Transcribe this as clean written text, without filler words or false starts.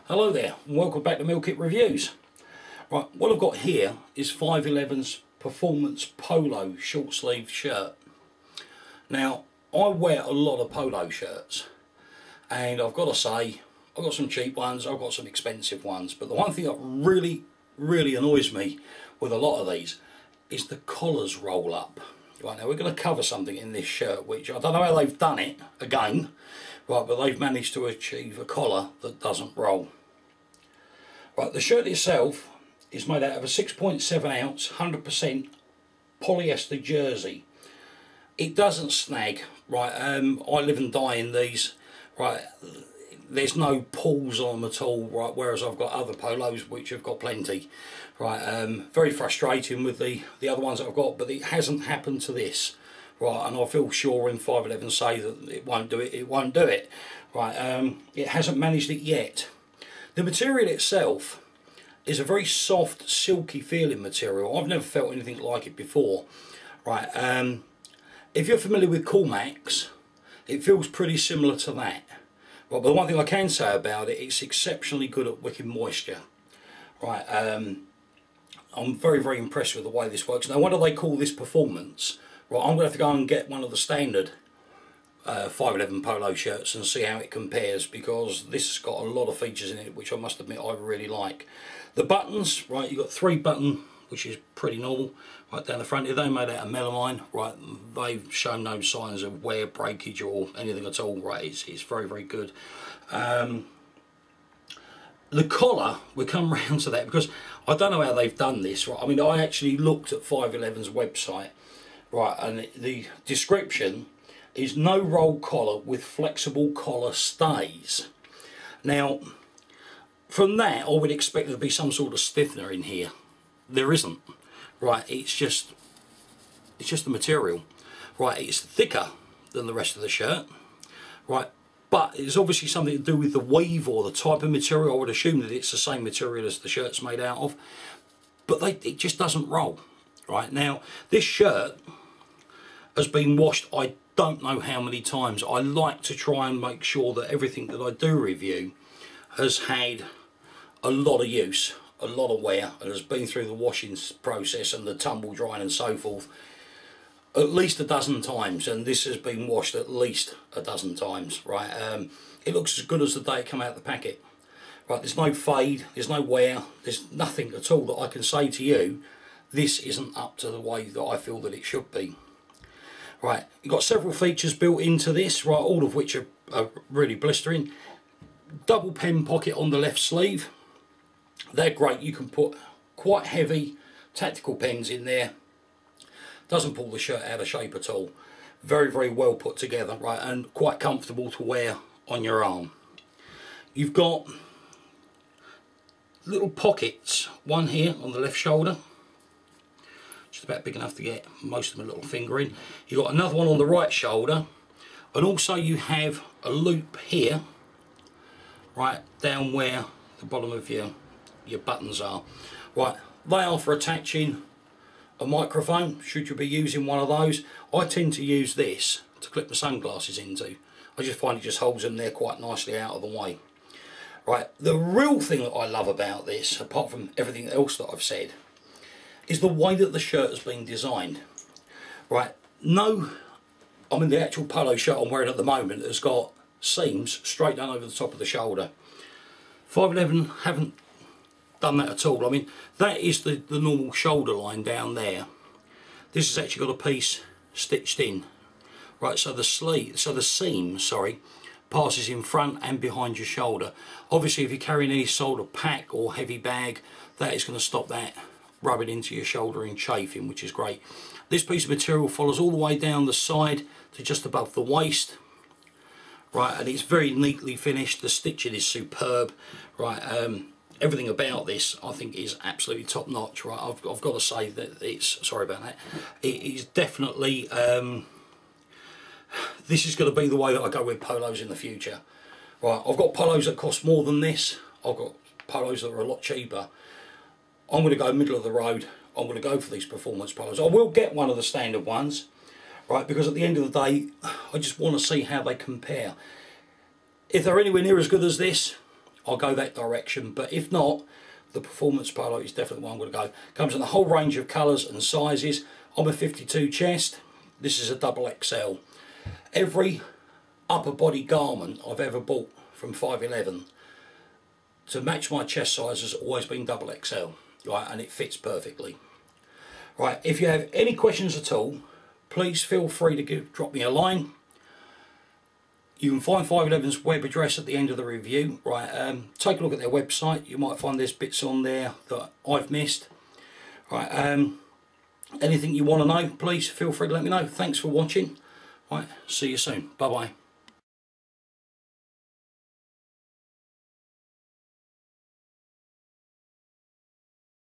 Hello there and welcome back to Meal Kit Reviews. Right, what I've got here is 511's Performance Polo short sleeve shirt. Now I wear a lot of polo shirts and I've got to say I've got some cheap ones, I've got some expensive ones, but the one thing that really annoys me with a lot of these is the collars roll up. Right, now we're going to cover something in this shirt which I don't know how they've done it again, right, but they've managed to achieve a collar that doesn't roll. Right, the shirt itself is made out of a 6.7 ounce 100% polyester jersey. It doesn't snag, right. I live and die in these, right. There's no pulls on them at all, right, whereas I've got other polos which have got plenty, right. Very frustrating with the other ones that I've got, but it hasn't happened to this, right, and I feel sure when 511 say that it won't do it, it won't do it, right. It hasn't managed it yet. The material itself is a very soft, silky feeling material. I've never felt anything like it before, right. If you're familiar with Coolmax, it feels pretty similar to that. Right, but the one thing I can say about it, it's exceptionally good at wicking moisture. Right, I'm very impressed with the way this works. Now, why do they call this performance? Right, I'm going to have to go and get one of the standard 511 polo shirts and see how it compares, because this has got a lot of features in it which I must admit I really like. The buttons, right, you've got 3 button, which is pretty normal, right down the front here. They're made out of melamine, right. They've shown no signs of wear, breakage or anything at all, right. It's very good. The collar, we come round to that because I don't know how they've done this, right. I mean, I actually looked at 511's website, right, and the description is no roll collar with flexible collar stays. Now, from that I would expect there to be some sort of stiffener in here. There isn't, right. It's just the material, right. It's thicker than the rest of the shirt, right, but it's obviously something to do with the weave or the type of material. I would assume that it's the same material as the shirt's made out of, but it just doesn't roll, right. Now this shirt has been washed I don't know how many times. I like to try and make sure that everything that I do review has had a lot of use, a lot of wear, and has been through the washing process and the tumble drying and so forth at least a dozen times, and this has been washed at least a dozen times, right. It looks as good as the day it came out of the packet, right. There's no fade, there's no wear, there's nothing at all that I can say to you this isn't up to the way that I feel that it should be. Right, you've got several features built into this, right, all of which are really blistering. Double pen pocket on the left sleeve. They're great. You can put quite heavy tactical pens in there. Doesn't pull the shirt out of shape at all. Very well put together, right, and quite comfortable to wear on your arm. You've got little pockets, one here on the left shoulder, just about big enough to get most of my little finger in. You've got another one on the right shoulder, and also you have a loop here, right down where the bottom of your buttons are, right. They are for attaching a microphone should you be using one of those. I tend to use this to clip my sunglasses into. I just find it just holds them there quite nicely out of the way, right. The real thing that I love about this, apart from everything else that I've said, is the way that the shirt has been designed, right. No, I mean the actual polo shirt I'm wearing at the moment has got seams straight down over the top of the shoulder. 511 haven't done that at all. I mean, that is the normal shoulder line down there. This has actually got a piece stitched in, right, so the seam, sorry, passes in front and behind your shoulder. Obviously if you're carrying any sort of pack or heavy bag, that is going to stop that rubbing into your shoulder and chafing, which is great. This piece of material follows all the way down the side to just above the waist, right, and it's very neatly finished. The stitching is superb, right. Everything about this I think is absolutely top notch, right. I've got to say that it's, sorry about that, it is definitely this is going to be the way that I go with polos in the future, right. I've got polos that cost more than this, I've got polos that are a lot cheaper. I'm going to go middle of the road. I'm going to go for these performance polos. I will get one of the standard ones, right, because at the end of the day I just want to see how they compare. If they're anywhere near as good as this, I'll go that direction. But if not, the Performance Polo is definitely one I'm going to go. Comes in a whole range of colours and sizes. I'm a 52 chest. This is a double XL. Every upper body garment I've ever bought from 511 to match my chest size has always been double XL, right, and it fits perfectly. Right, if you have any questions at all, please feel free to drop me a line. You can find 511's web address at the end of the review. Right, take a look at their website. You might find there's bits on there that I've missed. Right, anything you want to know, please feel free to let me know. Thanks for watching. Right, see you soon. Bye bye.